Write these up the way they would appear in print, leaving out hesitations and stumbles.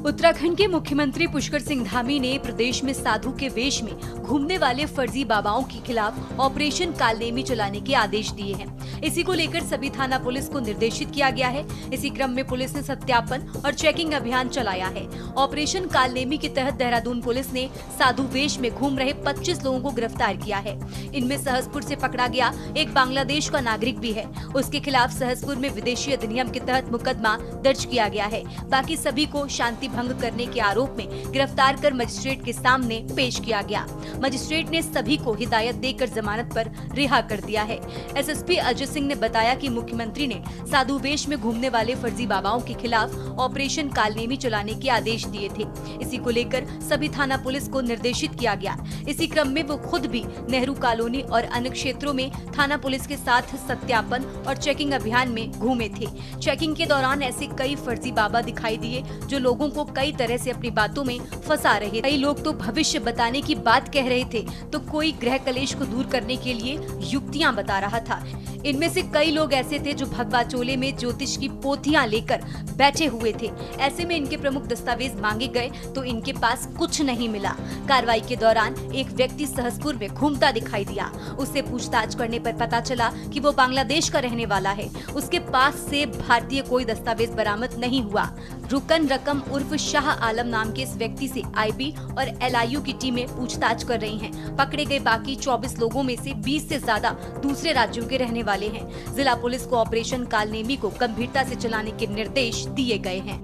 उत्तराखंड के मुख्यमंत्री पुष्कर सिंह धामी ने प्रदेश में साधु के वेश में घूमने वाले फर्जी बाबाओं के खिलाफ ऑपरेशन कालनेमी चलाने के आदेश दिए हैं। इसी को लेकर सभी थाना पुलिस को निर्देशित किया गया है। इसी क्रम में पुलिस ने सत्यापन और चेकिंग अभियान चलाया है। ऑपरेशन कालनेमी के तहत देहरादून पुलिस ने साधु वेश में घूम रहे 25 लोगों को गिरफ्तार किया है। इनमें सहसपुर से पकड़ा गया एक बांग्लादेश का नागरिक भी है। उसके खिलाफ सहसपुर में विदेशी अधिनियम के तहत मुकदमा दर्ज किया गया है। बाकी सभी को शांति भंग करने के आरोप में गिरफ्तार कर मजिस्ट्रेट के सामने पेश किया गया। मजिस्ट्रेट ने सभी को हिदायत देकर जमानत पर रिहा कर दिया है। एसएसपी अजय सिंह ने बताया कि मुख्यमंत्री ने साधु वेश में घूमने वाले फर्जी बाबाओं के खिलाफ ऑपरेशन कालनेमी चलाने के आदेश दिए थे। इसी को लेकर सभी थाना पुलिस को निर्देशित किया गया। इसी क्रम में वो खुद भी नेहरू कॉलोनी और अन्य क्षेत्रों में थाना पुलिस के साथ सत्यापन और चेकिंग अभियान में घूमे थे। चेकिंग के दौरान ऐसे कई फर्जी बाबा दिखाई दिए जो लोगों को कई तरह से अपनी बातों में फंसा रहे। कई लोग तो भविष्य बताने की बात कह रहे थे, तो कोई ग्रह कलेश को दूर करने के लिए युक्तियां बता रहा था। इनमें से कई लोग ऐसे थे जो भगवा चोले में ज्योतिष की पोथियां लेकर बैठे हुए थे। ऐसे में इनके प्रमुख दस्तावेज मांगे गए तो इनके पास कुछ नहीं मिला। कार्रवाई के दौरान एक व्यक्ति सहसपुर में घूमता दिखाई दिया। उससे पूछताछ करने पर पता चला कि वो बांग्लादेश का रहने वाला है। उसके पास से भारतीय कोई दस्तावेज बरामद नहीं हुआ। रुकन रकम उर्फ शाह आलम नाम के इस व्यक्ति से आईबी और एलआईयू की टीमें पूछताछ कर रही हैं। पकड़े गए बाकी 24 लोगों में से 20 से ज्यादा दूसरे राज्यों के रहने वाले हैं। जिला पुलिस को ऑपरेशन कालनेमी को गंभीरता से चलाने के निर्देश दिए गए हैं।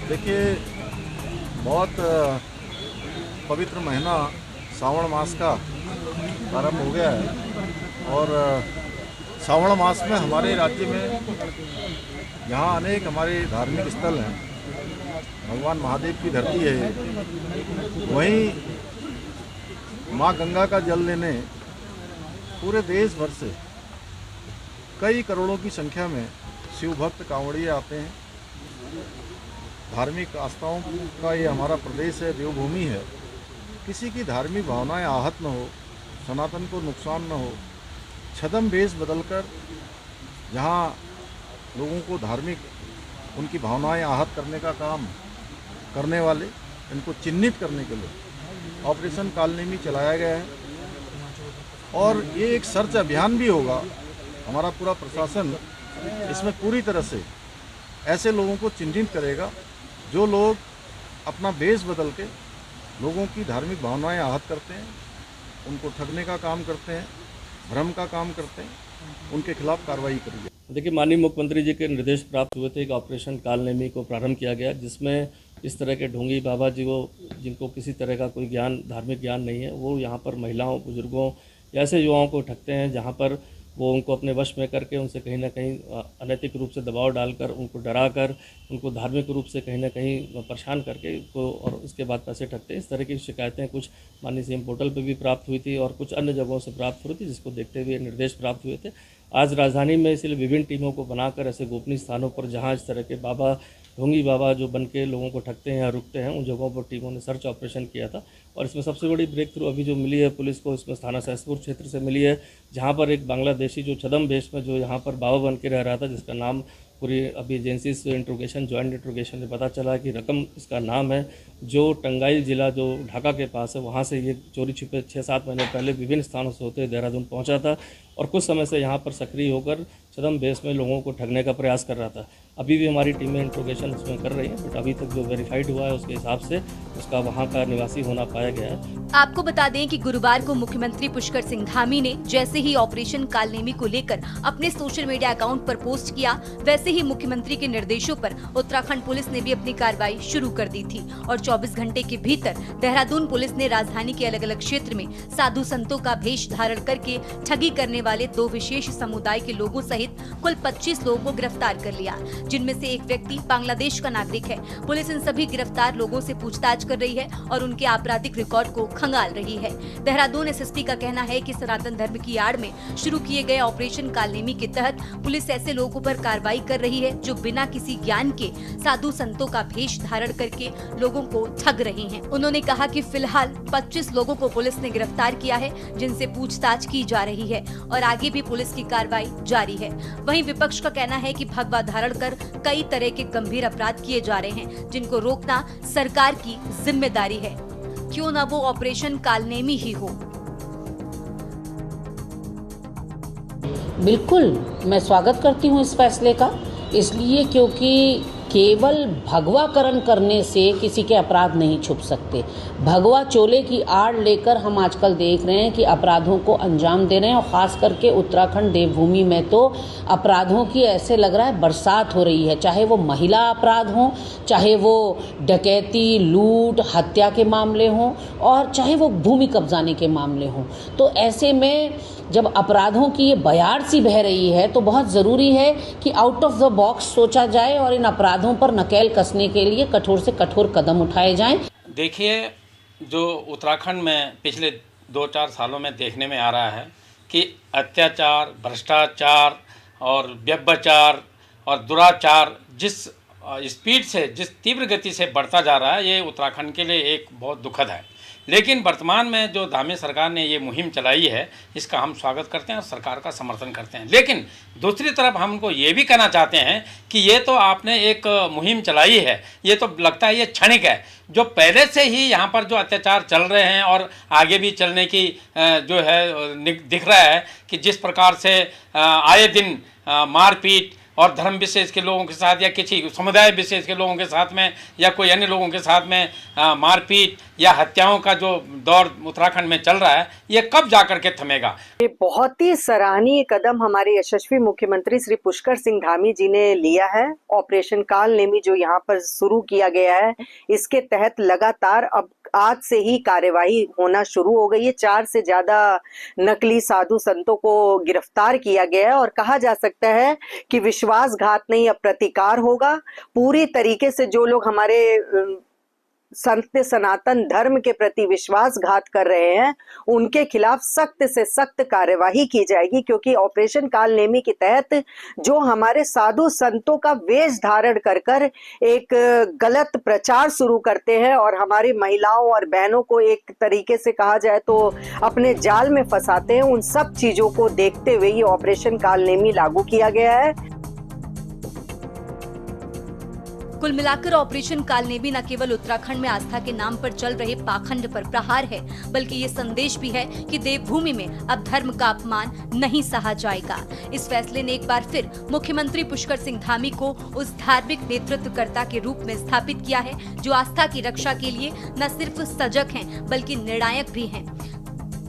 देखिए, बहुत पवित्र महीना श्रावण मास का प्रारंभ हो गया है और श्रावण मास में हमारे राज्य में यहाँ अनेक हमारे धार्मिक स्थल हैं। भगवान महादेव की धरती है। वहीं माँ गंगा का जल लेने पूरे देश भर से कई करोड़ों की संख्या में शिव भक्त कांवड़िए आते हैं। धार्मिक आस्थाओं का ये हमारा प्रदेश है, देवभूमि है। किसी की धार्मिक भावनाएं आहत न हो, सनातन को नुकसान न हो, छद्म वेश बदलकर जहाँ लोगों को धार्मिक उनकी भावनाएं आहत करने का काम करने वाले इनको चिन्हित करने के लिए ऑपरेशन कालनेमी चलाया गया है। और ये एक सर्च अभियान भी होगा। हमारा पूरा प्रशासन इसमें पूरी तरह से ऐसे लोगों को चिन्हित करेगा जो लोग अपना वेश बदल के लोगों की धार्मिक भावनाएं आहत करते हैं, उनको ठगने का काम करते हैं, भ्रम का काम करते हैं, उनके खिलाफ कार्रवाई करेंगे। देखिए, माननीय मुख्यमंत्री जी के निर्देश प्राप्त हुए थे कि ऑपरेशन कालनेमी को प्रारंभ किया गया, जिसमें इस तरह के ढोंगी बाबा जी वो जिनको किसी तरह का कोई ज्ञान, धार्मिक ज्ञान नहीं है, वो यहाँ पर महिलाओं, बुजुर्गों या ऐसे युवाओं को ठगते हैं, जहाँ पर वो उनको अपने वश में करके उनसे कहीं ना कहीं अनैतिक रूप से दबाव डालकर, उनको डराकर, उनको धार्मिक रूप से कहीं ना कहीं परेशान करके उनको और उसके बाद पैसे ठगते हैं। इस तरह की शिकायतें कुछ माननीय सीएम पोर्टल पर भी प्राप्त हुई थी और कुछ अन्य जगहों से प्राप्त हुई थी, जिसको देखते हुए निर्देश प्राप्त हुए थे। आज राजधानी में इसलिए विभिन्न टीमों को बनाकर ऐसे गोपनीय स्थानों पर जहाँ इस तरह के बाबा, ढोंगी बाबा जो बन के लोगों को ठगते हैं या रुकते हैं, उन जगहों पर टीमों ने सर्च ऑपरेशन किया था। और इसमें सबसे बड़ी ब्रेक थ्रू अभी जो मिली है पुलिस को, इसमें थाना सहसपुर क्षेत्र से मिली है, जहाँ पर एक बांग्लादेशी जो छद्म वेश में जो यहाँ पर बाबा बन के रह रहा था, जिसका नाम पूरी अभी एजेंसी से इंट्रोगेशन, जॉइंट इंट्रोगेशन में पता चला कि रकम इसका नाम है, जो टंगाइल जिला जो ढाका के पास है, वहाँ से ये चोरी छिपे 6-7 महीने पहले विभिन्न स्थानों से होते देहरादून पहुँचा था और कुछ समय से यहाँ पर सक्रिय होकर छद्म वेश में लोगों को ठगने का प्रयास कर रहा था। अभी भी हमारी टीमें इंट्रोगेशन उसमें कर रही हैं, बट अभी तक जो वेरीफाइड हुआ है उसके हिसाब से उसका वहाँ का निवासी होना पाया गया है। आपको बता दें कि गुरुवार को मुख्यमंत्री पुष्कर सिंह धामी ने जैसे ही ऑपरेशन कालनेमी को लेकर अपने सोशल मीडिया अकाउंट पर पोस्ट किया, वैसे ही मुख्यमंत्री के निर्देशों पर उत्तराखंड पुलिस ने भी अपनी कार्रवाई शुरू कर दी थी और 24 घंटे के भीतर देहरादून पुलिस ने राजधानी के अलग अलग क्षेत्र में साधु संतों का भेष धारण करके ठगी करने वाले 2 विशेष समुदाय के लोगों सहित कुल 25 लोगों को गिरफ्तार कर लिया, जिनमें से एक व्यक्ति बांग्लादेश का नागरिक है। पुलिस इन सभी गिरफ्तार लोगों से पूछताछ कर रही है और उनके आपराधिक रिकॉर्ड को खंगाल रही है। देहरादून एसएसपी का कहना है कि सनातन धर्म की आड़ में शुरू किए गए ऑपरेशन कालनेमी के तहत पुलिस ऐसे लोगों पर कार्रवाई कर रही है जो बिना किसी ज्ञान के साधु संतों का भेष धारण करके लोगों को ठग रहे हैं। उन्होंने कहा कि फिलहाल 25 लोगों को पुलिस ने गिरफ्तार किया है, जिनसे पूछताछ की जा रही है और आगे भी पुलिस की कार्रवाई जारी है। वहीं विपक्ष का कहना है कि भगवा धारण कर कई तरह के गंभीर अपराध किए जा रहे हैं, जिनको रोकना सरकार की जिम्मेदारी है, क्यों ना वो ऑपरेशन कालनेमी ही हो। बिल्कुल, मैं स्वागत करती हूँ इस फैसले का, इसलिए क्योंकि केवल भगवाकरण करने से किसी के अपराध नहीं छुप सकते। भगवा चोले की आड़ लेकर हम आजकल देख रहे हैं कि अपराधों को अंजाम दे रहे हैं, और ख़ास करके उत्तराखंड देवभूमि में तो अपराधों की ऐसे लग रहा है बरसात हो रही है, चाहे वो महिला अपराध हों, चाहे वो डकैती, लूट, हत्या के मामले हों, और चाहे वो भूमि कब्जाने के मामले हों। तो ऐसे में जब अपराधों की ये बयार सी बह रही है तो बहुत ज़रूरी है कि आउट ऑफ द बॉक्स सोचा जाए और इन अपराधों पर नकेल कसने के लिए कठोर से कठोर कदम उठाए जाएं। देखिए, जो उत्तराखंड में पिछले 2-4 सालों में देखने में आ रहा है कि अत्याचार, भ्रष्टाचार और व्यभिचार और दुराचार जिस स्पीड से, जिस तीव्र गति से बढ़ता जा रहा है, ये उत्तराखंड के लिए एक बहुत दुखद है। लेकिन वर्तमान में जो धामी सरकार ने ये मुहिम चलाई है, इसका हम स्वागत करते हैं और सरकार का समर्थन करते हैं। लेकिन दूसरी तरफ हमको ये भी कहना चाहते हैं कि ये तो आपने एक मुहिम चलाई है, ये तो लगता है ये क्षणिक है। जो पहले से ही यहाँ पर जो अत्याचार चल रहे हैं और आगे भी चलने की जो है दिख रहा है कि जिस प्रकार से आए दिन मारपीट और धर्म विशेष के लोगों के साथ या किसी समुदाय विशेष के लोगों के साथ में या कोई अन्य लोगों के साथ में मारपीट या हत्याओं का जो दौर उत्तराखंड में चल रहा है, ये कब जाकर के थमेगा। ये बहुत ही सराहनीय कदम हमारे यशस्वी मुख्यमंत्री श्री पुष्कर सिंह धामी जी ने लिया है। ऑपरेशन कालनेमी जो यहाँ पर शुरू किया गया है, इसके तहत लगातार अब आज से ही कार्यवाही होना शुरू हो गई है। 4 से ज्यादा नकली साधु संतों को गिरफ्तार किया गया है और कहा जा सकता है कि विश्वासघात नहीं, अब प्रतिकार होगा। पूरी तरीके से जो लोग हमारे संत सनातन धर्म के प्रति विश्वासघात कर रहे हैं, उनके खिलाफ सख्त से सख्त कार्यवाही की जाएगी, क्योंकि ऑपरेशन कालनेमी के तहत जो हमारे साधु संतों का वेश धारण कर कर एक गलत प्रचार शुरू करते हैं और हमारी महिलाओं और बहनों को एक तरीके से कहा जाए तो अपने जाल में फंसाते हैं, उन सब चीजों को देखते हुए ये ऑपरेशन कालनेमी लागू किया गया है। कुल मिलाकर ऑपरेशन कालनेमी न केवल उत्तराखंड में आस्था के नाम पर चल रहे पाखंड पर प्रहार है, बल्कि ये संदेश भी है कि देवभूमि में अब धर्म का अपमान नहीं सहा जाएगा। इस फैसले ने एक बार फिर मुख्यमंत्री पुष्कर सिंह धामी को उस धार्मिक नेतृत्वकर्ता के रूप में स्थापित किया है, जो आस्था की रक्षा के लिए न सिर्फ सजग हैं, बल्कि निर्णायक भी हैं।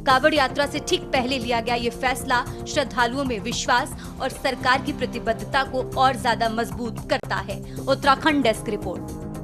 कावड़ यात्रा से ठीक पहले लिया गया ये फैसला श्रद्धालुओं में विश्वास और सरकार की प्रतिबद्धता को और ज्यादा मजबूत करता है। Uttarakhand desk report.